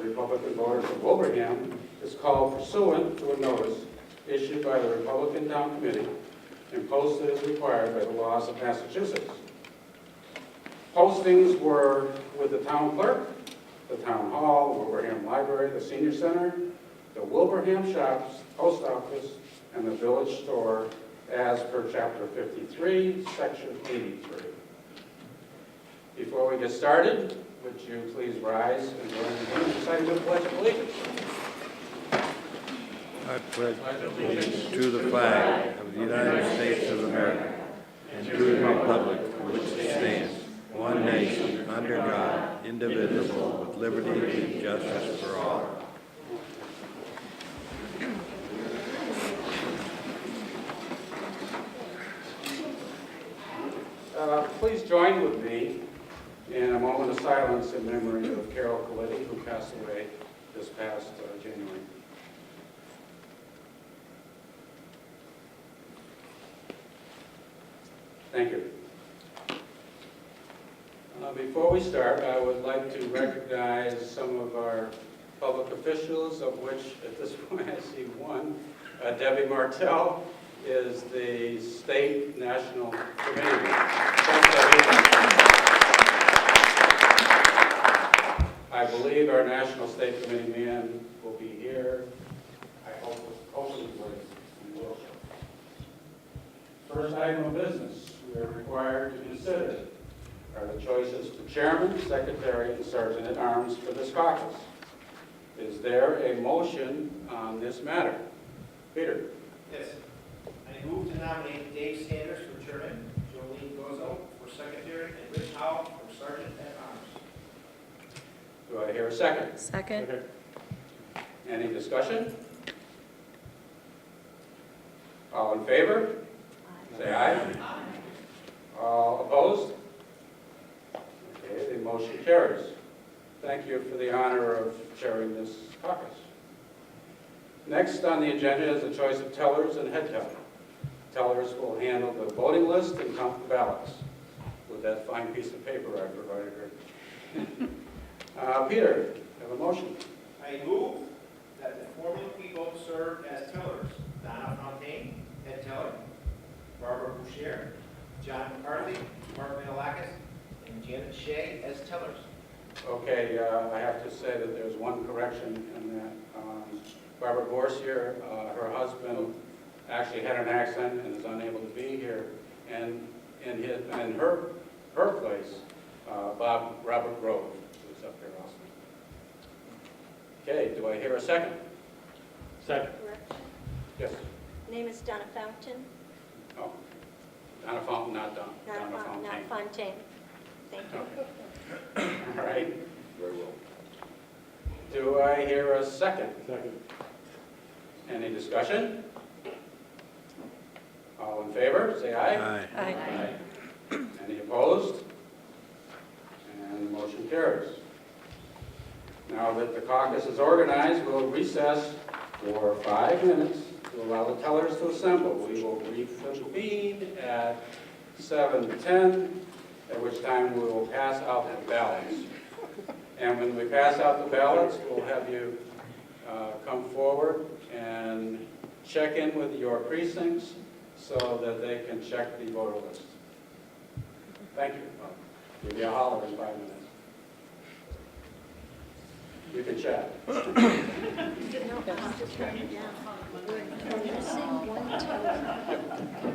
Republican voters of Wilbraham is called pursuant to a notice issued by the Republican Town Committee and posted as required by the laws of Massachusetts. Postings were with the town clerk, the town hall, the Wilbraham Library, the senior center, the Wilbraham shops, post office, and the village store as per Chapter 53, Section 83. Before we get started, would you please rise and join me in reciting the Pledge of Allegiance? I pledge allegiance to the flag of the United States of America and to the republic for which it stands, one nation, under God, indivisible, with liberty and justice for all. Please join with me in a moment of silence in memory of Carol Coletti, who passed away this past January. Thank you. Before we start, I would like to recognize some of our public officials, of which at this point I see one. Debbie Martell is the State National Committee. I believe our National State Committee man will be here. I hope hopefully he will. First item of business we are required to consider are the choices for chairman, secretary, and sergeant-at-arms for this caucus. Is there a motion on this matter? Peter? Yes. I move to nominate Dave Sanders for chairman, Jolene Gozo for secretary, and Rich Howell for sergeant-at-arms. Do I hear a second? Second. Any discussion? All in favor? Say aye. All opposed? Okay, the motion carries. Thank you for the honor of chairing this caucus. Next on the agenda is the choice of tellers and head teller. Tellers will handle the voting list and count the ballots with that fine piece of paper I provided her. Peter, have a motion. I move that the following people serve as tellers: Donna Fontaine, head teller; Barbara Boucher, John McCarthy, Mark Menalakis, and Janet Shea as tellers. Okay, I have to say that there's one correction in that. Barbara Borsier, her husband, actually had an accident and is unable to be here. And in her place, Robert Grove, who's up there also. Okay, do I hear a second? Second. Correction. Yes. Name is Donna Fountain, Oh, Donna Fountain, not Donna. not Donna Fon- not Fontaine. Fontaine. Thank you. Okay. All right. Very well. Do I hear a second? Second. Any discussion? All in favor, say aye. Aye. Aye. Any opposed? And the motion carries. Now that the caucus is organized, we'll recess for 5 minutes to allow the tellers to assemble. We will reconvene at 7:10, at which time we will pass out the ballots. And when we pass out the ballots, we'll have you come forward and check in with your precincts so that they can check the voter list. Thank you. I'll give you a holler in 5 minutes. You can chat. No, just turn it down. We're missing one teller.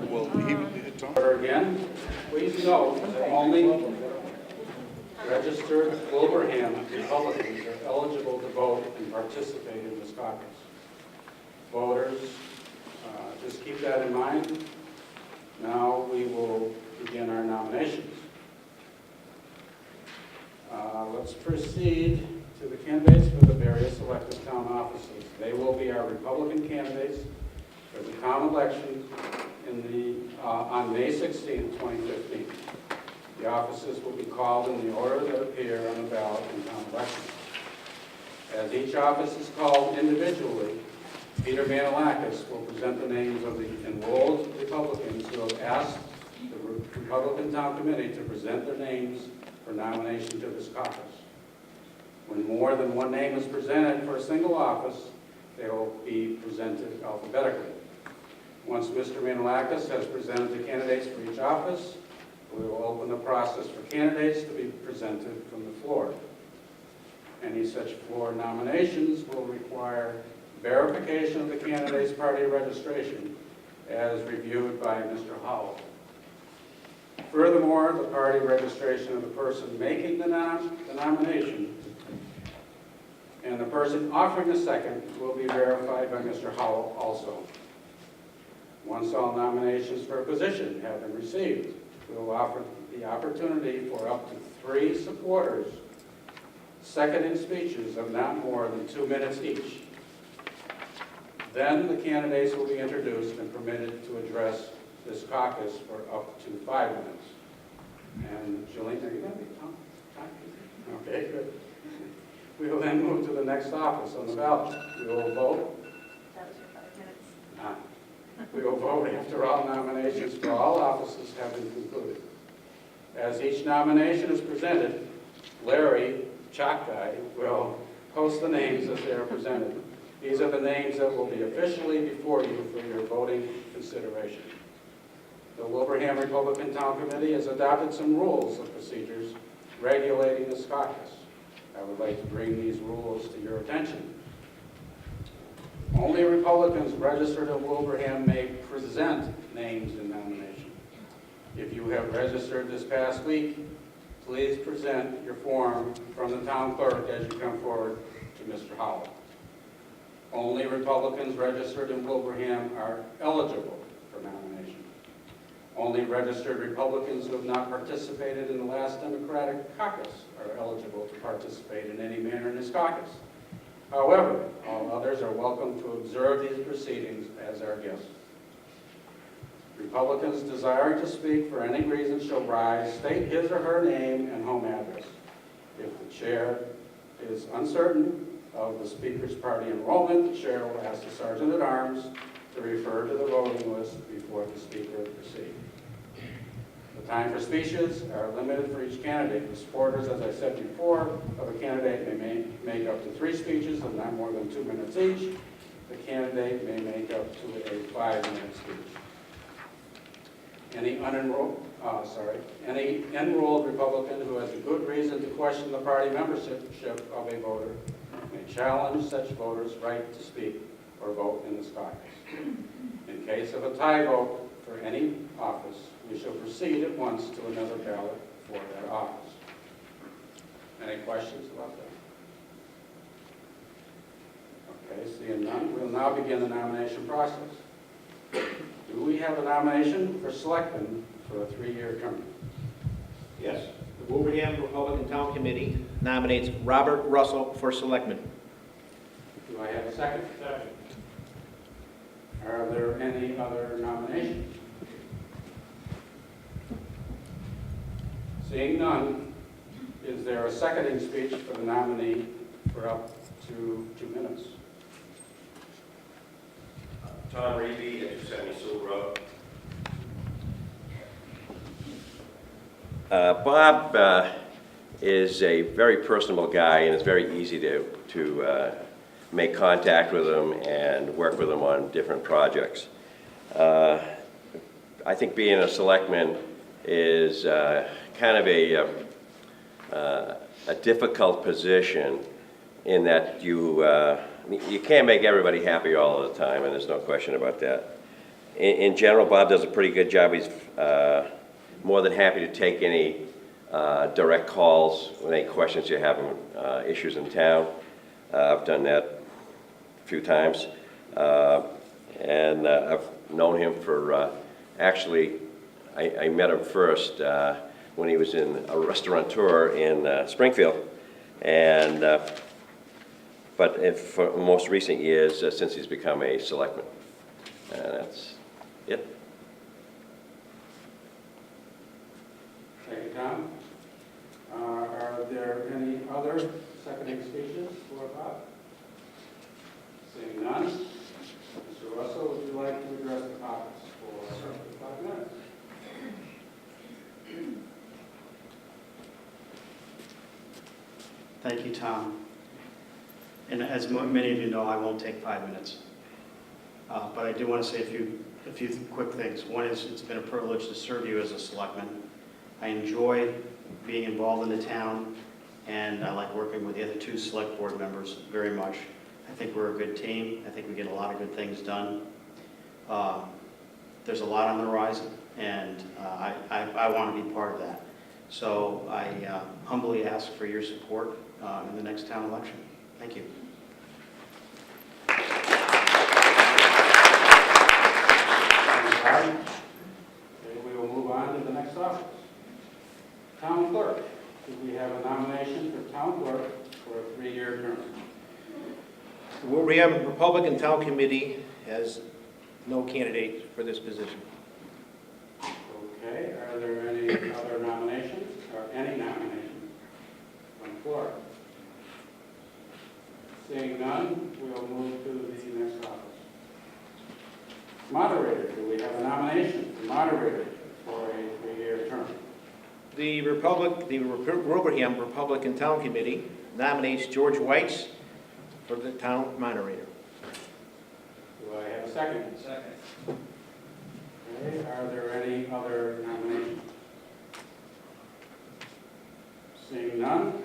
Well, Order again, please note that only registered Wilbraham Republicans are eligible to vote and participate in this caucus. Voters, just keep that in mind. Now we will begin our nominations. Let's proceed to the candidates for the various elected town offices. They will be our Republican candidates for the town election on May 16, 2015. The offices will be called in the order that appear on the ballot in town elections. As each office is called individually, Peter Menalakis will present the names of the enrolled Republicans who have asked the Republican Town Committee to present their names for nomination to this caucus. When more than one name is presented for a single office, they will be presented alphabetically. Once Mr. Manalakis has presented the candidates for each office, we will open the process for candidates to be presented from the floor. Any such floor nominations will require verification of the candidate's party registration as reviewed by Mr. Howell. Furthermore, the party registration of the person making the nomination and the person offering the second will be verified by Mr. Howell also. Once all nominations for a position have been received, we will offer the opportunity for up to 3 supporters seconding speeches of not more than 2 minutes each. Then the candidates will be introduced and permitted to address this caucus for up to 5 minutes. And Jolene, are you going to be talking? Okay, good. We will then move to the next office on the ballot. We will vote. That was your 5 minutes. We will vote after all nominations for all offices have been concluded. As each nomination is presented, Larry Chalk Guy will post the names as they are presented. These are the names that will be officially before you for your voting consideration. The Wilbraham Republican Town Committee has adopted some rules of procedures regulating this caucus. I would like to bring these rules to your attention. Only Republicans registered in Wilbraham may present names in nomination. If you have registered this past week, please present your form from the town clerk as you come forward to Mr. Howell. Only Republicans registered in Wilbraham are eligible for nomination. Only registered Republicans who have not participated in the last Democratic caucus are eligible to participate in any manner in this caucus. However, all others are welcome to observe these proceedings as our guests. Republicans desiring to speak for any reason shall rise, state his or her name and home address. If the chair is uncertain of the speaker's party enrollment, the chair will ask the sergeant-at-arms to refer to the voting list before the speaker proceeds. The time for speeches are limited for each candidate. The supporters, as I said before, of a candidate may make up to 3 speeches of not more than 2 minutes each. The candidate may make up to a 5-minute speech. Any enrolled Republican who has a good reason to question the party membership of a voter may challenge such voter's right to speak or vote in this caucus. In case of a tie vote for any office, we shall proceed at once to another ballot for that office. Any questions about that? Okay, seeing none, we'll now begin the nomination process. Do we have a nomination for selectman for a 3-year term? Yes. The Wilbraham Republican Town Committee nominates Robert Russell for selectman. Do I have a second? Second. Are there any other nominations? Seeing none, is there a seconding speech for the nominee for up to 2 minutes? Tom Reedy at 270 Sewell Road. Bob is a very personable guy, and it's very easy to make contact with him and work with him on different projects. I think being a selectman is kind of a difficult position in that you can't make everybody happy all of the time, and there's no question about that. In general, Bob does a pretty good job. He's more than happy to take any direct calls with any questions you have on issues in town. I've done that a few times. And I've known him for, actually, I met him first when he was in a restaurateur in Springfield. And but for most recent years, since he's become a selectman. That's it. Thank you, Tom. Are there any other seconding speeches for Bob? Seeing none, Mr. Russell, would you like to address the caucus for 5 minutes? Thank you, Tom. And as many of you know, I won't take 5 minutes. But I do want to say a few quick things. One is, it's been a privilege to serve you as a selectman. I enjoy being involved in the town, and I like working with the other 2 select board members very much. I think we're a good team. I think we get a lot of good things done. There's a lot on the horizon, and I want to be part of that. So I humbly ask for your support in the next town election. Thank you. Thank you, Barb. Okay, we will move on to the next office. Town clerk. Do we have a nomination for town clerk for a 3-year term? The Wilbraham Republican Town Committee has no candidate for this position. Okay, are there any other nominations, or any nominations from the floor? Seeing none, we'll move to the next office. Moderator, do we have a nomination for moderator for a 3-year term? The Wilbraham Republican Town Committee nominates George Weitz for the town moderator. Do I have a second? Second. Okay, are there any other nominations? Seeing none?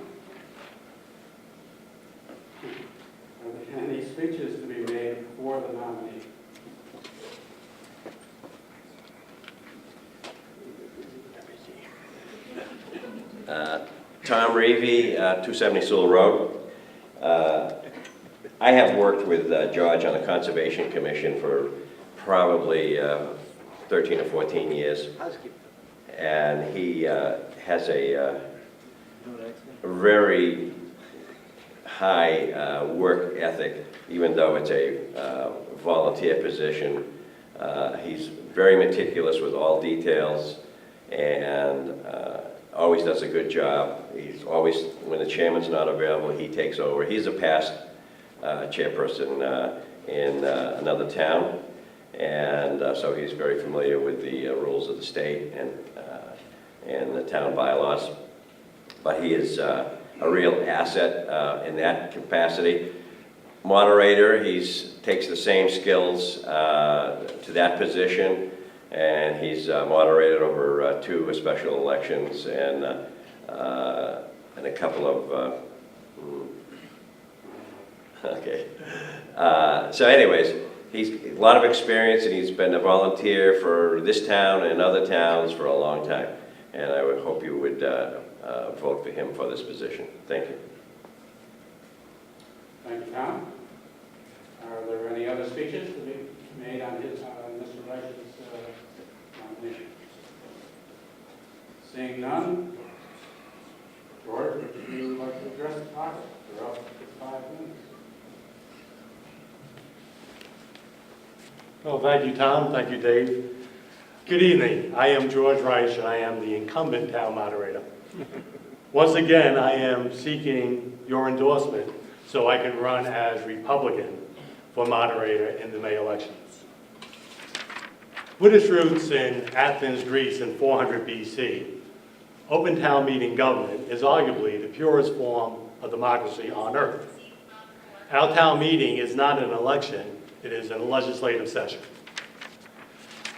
Are there any speeches to be made for the nominee? Tom Reevy, 270 Sewell Road. I have worked with George on the Conservation Commission for probably 13 or 14 years, and he has a very high work ethic, even though it's a volunteer position. He's very meticulous with all details, and always does a good job. He's always, when the chairman's not available, he takes over. He's a past chairperson in another town, and so he's very familiar with the rules of the state and the town bylaws. But he is a real asset in that capacity. Moderator, he takes the same skills to that position, and he's moderated over 2 special elections and a couple of okay. So anyways, he's a lot of experience, and he's been a volunteer for this town and other towns for a long time. And I would hope you would vote for him for this position. Thank you. Thank you, Tom. Are there any other speeches to be made on Mr. Reich's nomination? Seeing none, George, would you like to address the topic? You're up for 5 minutes. Well, thank you, Tom. Thank you, Dave. Good evening. I am George Reich, and I am the incumbent town moderator. Once again, I am seeking your endorsement so I can run as Republican for moderator in the May elections. With its roots in Athens, Greece in 400 BC, open town meeting government is arguably the purest form of democracy on earth. Our town meeting is not an election, it is a legislative session.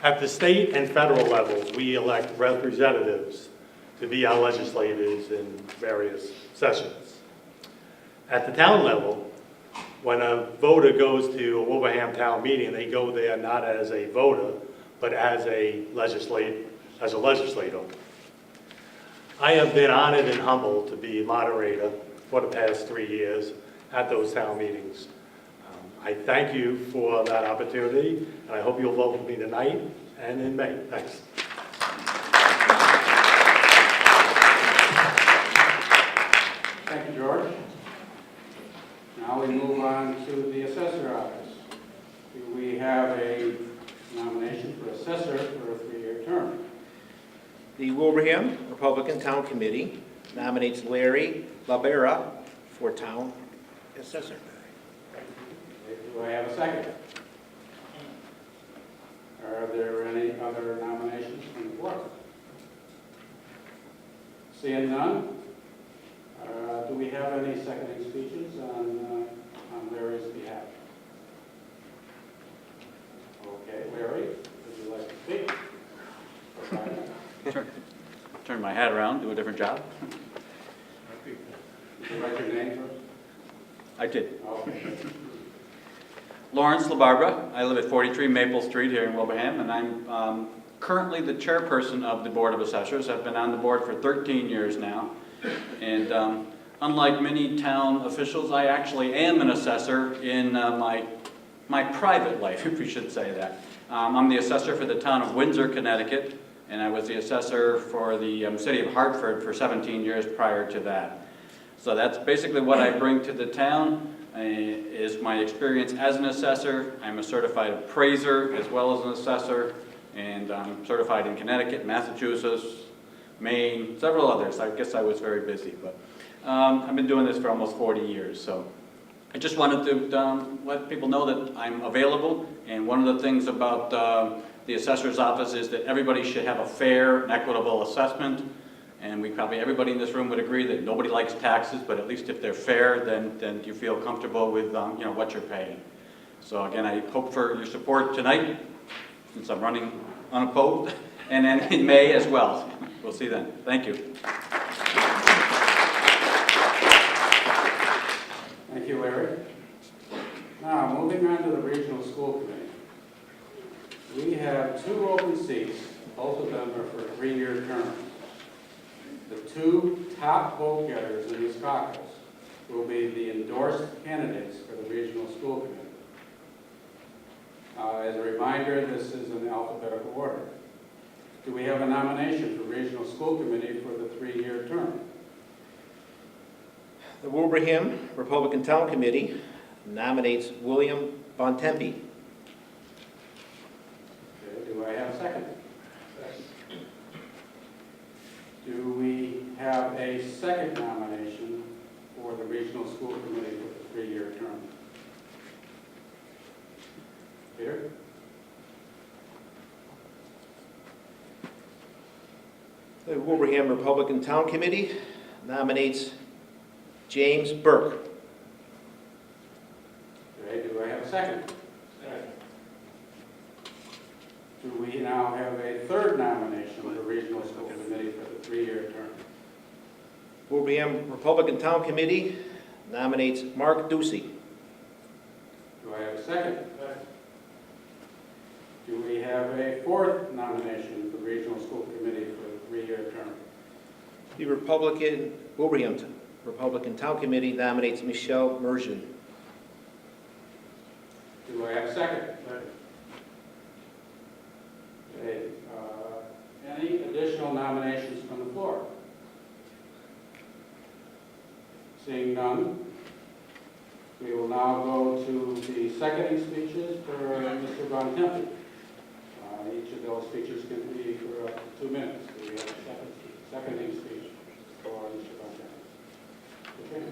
At the state and federal levels, we elect representatives to be our legislators in various sessions. At the town level, when a voter goes to a Wilbraham town meeting, they go there not as a voter, but as a legislator. I have been honored and humbled to be moderator for the past 3 years at those town meetings. I thank you for that opportunity, and I hope you'll vote for me tonight and in May. Thanks. Thank you, George. Now we move on to the assessor office. Do we have a nomination for assessor for a 3-year term? The Wilbraham Republican Town Committee nominates Larry Labera for town assessor. Do I have a second? Are there any other nominations from the floor? Seeing none, do we have any seconding speeches on Larry's behalf? Okay, Larry, would you like to speak? For 5 minutes? Sure. Turn my hat around, do a different job. Would you write your name first? I did. Okay. Lawrence LaBarbera. I live at 43 Maple Street here in Wilbraham, and I'm currently the chairperson of the Board of Assessors. I've been on the board for 13 years now. And unlike many town officials, I actually am an assessor in my private life, if we should say that. I'm the assessor for the town of Windsor, Connecticut, and I was the assessor for the city of Hartford for 17 years prior to that. So that's basically what I bring to the town, is my experience as an assessor. I'm a certified appraiser as well as an assessor, and I'm certified in Connecticut, Massachusetts, Maine, several others. I guess I was very busy, but I've been doing this for almost 40 years. So I just wanted to let people know that I'm available, and one of the things about the assessor's office is that everybody should have a fair and equitable assessment. And everybody in this room would agree that nobody likes taxes, but at least if they're fair, then you feel comfortable with what you're paying. So again, I hope for your support tonight, since I'm running unopposed, and then in May as well. We'll see then. Thank you. Thank you, Larry. Now, moving on to the Regional School Committee. We have 2 open seats, both of them are for 3-year terms. The 2 top vote getters in this caucus will be the endorsed candidates for the Regional School Committee. As a reminder, this is in alphabetical order. Do we have a nomination for Regional School Committee for the 3-year term? The Wilbraham Republican Town Committee nominates William Bontempi. Okay, do I have a second? Do we have a second nomination for the Regional School Committee for the 3-year term? Peter? The Wilbraham Republican Town Committee nominates James Burke. Okay, do I have a second? Do we now have a third nomination for the Regional School Committee for the 3-year term? Wilbraham Republican Town Committee nominates Mark Ducey. Do I have a second? Do we have a fourth nomination for the Regional School Committee for the 3-year term? The Wilbraham Republican Town Committee nominates Michelle Mergen. Do I have a second? Okay, any additional nominations from the floor? Seeing none, we will now go to the seconding speeches for Mr. Bontempi. Each of those speeches can be for up to 2 minutes. So we have a seconding speech for Mr. Bontempi. Okay.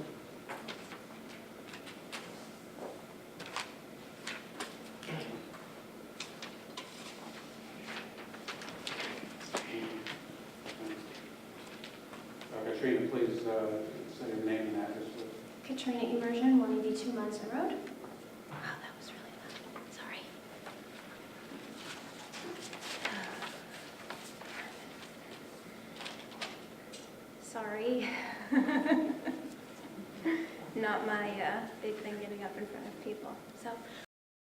Katrina, please say your name and address. Katrina Immersion, 182 Munson Road. Wow, that was really loud. Sorry. Sorry. Not my big thing getting up in front of people. So